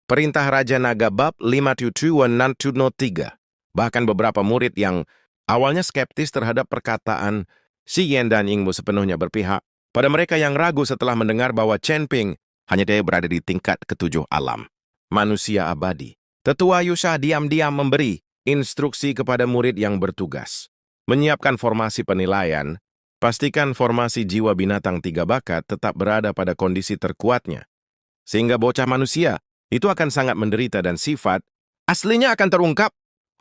Perintah Raja Naga Bab 572 Bahkan beberapa murid yang awalnya skeptis terhadap perkataan Xi Yan dan Yingwu sepenuhnya berpihak pada mereka yang ragu setelah mendengar bahwa Chen Ping hanya dia berada di tingkat ketujuh alam. Manusia abadi. Tetua Yusha diam-diam memberi instruksi kepada murid yang bertugas. Menyiapkan formasi penilaian, pastikan formasi jiwa binatang tiga bakat tetap berada pada kondisi terkuatnya. Sehingga bocah manusia itu akan sangat menderita dan sifat aslinya akan terungkap.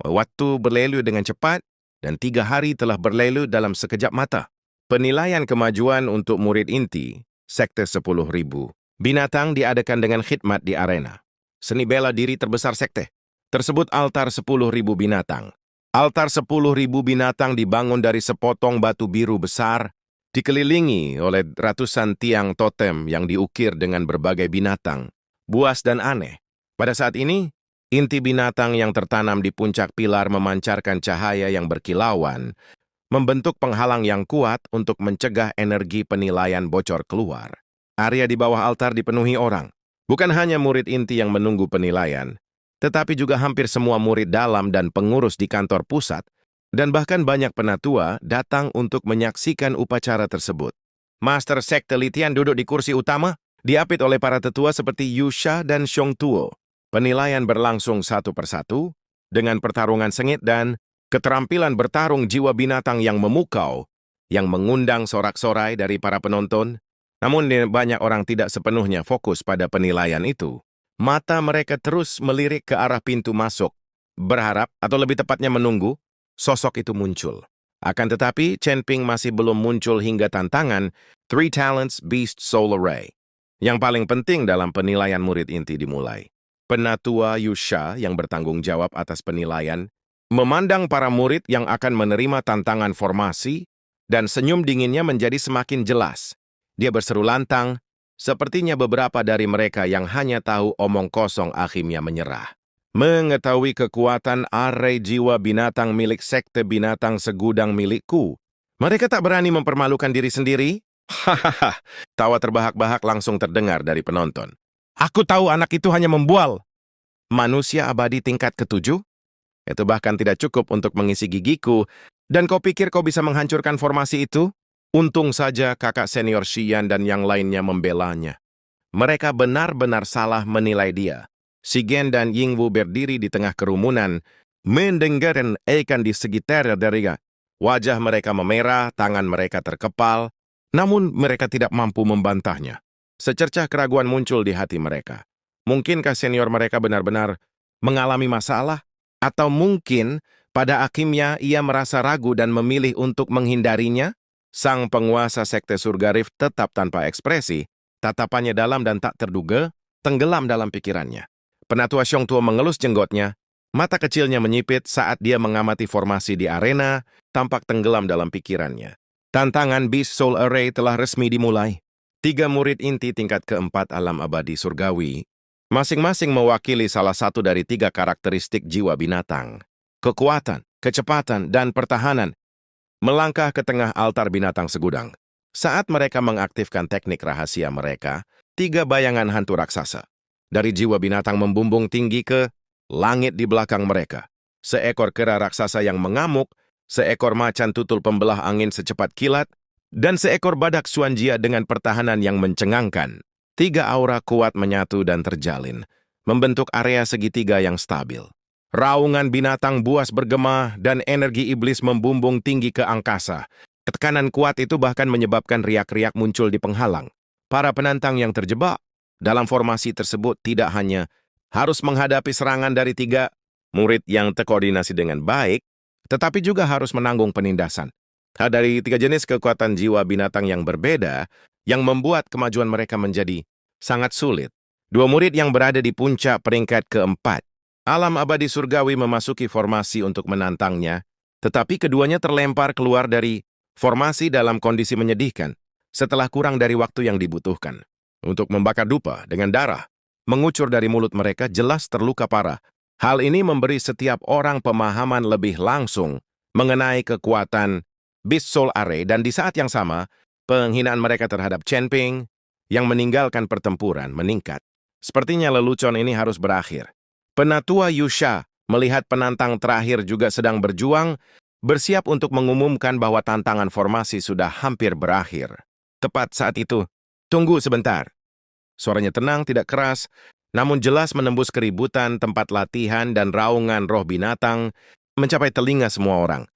Waktu berlalu dengan cepat dan 3 hari telah berlalu dalam sekejap mata. Penilaian kemajuan untuk murid inti, Sekte 10.000. Binatang diadakan dengan khidmat di arena. Seni bela diri terbesar sekte. Tersebut altar 10.000 binatang. Altar 10.000 binatang dibangun dari sepotong batu biru besar, dikelilingi oleh ratusan tiang totem yang diukir dengan berbagai binatang, buas dan aneh. Pada saat ini, inti binatang yang tertanam di puncak pilar memancarkan cahaya yang berkilauan, membentuk penghalang yang kuat untuk mencegah energi penilaian bocor keluar. Area di bawah altar dipenuhi orang. Bukan hanya murid inti yang menunggu penilaian, tetapi juga hampir semua murid dalam dan pengurus di kantor pusat, dan bahkan banyak penatua datang untuk menyaksikan upacara tersebut. Master Sekte Litian duduk di kursi utama, diapit oleh para tetua seperti Yusha dan Xiong Tuo. Penilaian berlangsung satu persatu, dengan pertarungan sengit dan keterampilan bertarung jiwa binatang yang memukau, yang mengundang sorak-sorai dari para penonton. Namun banyak orang tidak sepenuhnya fokus pada penilaian itu. Mata mereka terus melirik ke arah pintu masuk, berharap, atau lebih tepatnya menunggu, sosok itu muncul. Akan tetapi, Chen Ping masih belum muncul hingga tantangan Three Talents Beast Soul Array. Yang paling penting dalam penilaian murid inti dimulai. Penatua Yusha yang bertanggung jawab atas penilaian, memandang para murid yang akan menerima tantangan formasi, dan senyum dinginnya menjadi semakin jelas. Dia berseru lantang, sepertinya beberapa dari mereka yang hanya tahu omong kosong akhirnya menyerah. Mengetahui kekuatan array jiwa binatang milik sekte binatang segudang milikku, mereka tak berani mempermalukan diri sendiri? Hahaha, tawa terbahak-bahak langsung terdengar dari penonton. Aku tahu anak itu hanya membual. Manusia abadi tingkat ketujuh? Itu bahkan tidak cukup untuk mengisi gigiku, dan kau pikir kau bisa menghancurkan formasi itu? Untung saja kakak senior Xian dan yang lainnya membelanya. Mereka benar-benar salah menilai dia. Xi Gen dan Yingwu berdiri di tengah kerumunan, mendengarkan ikan di sekitar darinya. Wajah mereka memerah, tangan mereka terkepal, namun mereka tidak mampu membantahnya. Secercah keraguan muncul di hati mereka. Mungkinkah senior mereka benar-benar mengalami masalah? Atau mungkin pada akhirnya ia merasa ragu dan memilih untuk menghindarinya? Sang penguasa sekte surga Rift tetap tanpa ekspresi, tatapannya dalam dan tak terduga, tenggelam dalam pikirannya. Penatua Xiong Tuo mengelus jenggotnya, mata kecilnya menyipit saat dia mengamati formasi di arena, tampak tenggelam dalam pikirannya. Tantangan Beast Soul Array telah resmi dimulai. 3 murid inti tingkat keempat alam abadi surgawi, masing-masing mewakili salah satu dari 3 karakteristik jiwa binatang. Kekuatan, kecepatan, dan pertahanan. Melangkah ke tengah altar binatang segudang. Saat mereka mengaktifkan teknik rahasia mereka, 3 bayangan hantu raksasa dari jiwa binatang membumbung tinggi ke langit di belakang mereka. Seekor kera raksasa yang mengamuk, seekor macan tutul pembelah angin secepat kilat, dan seekor badak Xuanjia dengan pertahanan yang mencengangkan. 3 aura kuat menyatu dan terjalin, membentuk area segitiga yang stabil. Raungan binatang buas bergema dan energi iblis membumbung tinggi ke angkasa. Tekanan kuat itu bahkan menyebabkan riak-riak muncul di penghalang. Para penantang yang terjebak dalam formasi tersebut tidak hanya harus menghadapi serangan dari 3 murid yang terkoordinasi dengan baik, tetapi juga harus menanggung penindasan. Dari 3 jenis kekuatan jiwa binatang yang berbeda, yang membuat kemajuan mereka menjadi sangat sulit. 2 murid yang berada di puncak peringkat keempat, alam abadi surgawi memasuki formasi untuk menantangnya, tetapi keduanya terlempar keluar dari formasi dalam kondisi menyedihkan setelah kurang dari waktu yang dibutuhkan. Untuk membakar dupa dengan darah, mengucur dari mulut mereka jelas terluka parah. Hal ini memberi setiap orang pemahaman lebih langsung mengenai kekuatan Beast Soul Array, dan di saat yang sama, penghinaan mereka terhadap Chen Ping yang meninggalkan pertempuran meningkat. Sepertinya lelucon ini harus berakhir. Penatua Yusha melihat penantang terakhir juga sedang berjuang, bersiap untuk mengumumkan bahwa tantangan formasi sudah hampir berakhir. Tepat saat itu, tunggu sebentar. Suaranya tenang, tidak keras, namun jelas menembus keributan tempat latihan dan raungan roh binatang mencapai telinga semua orang.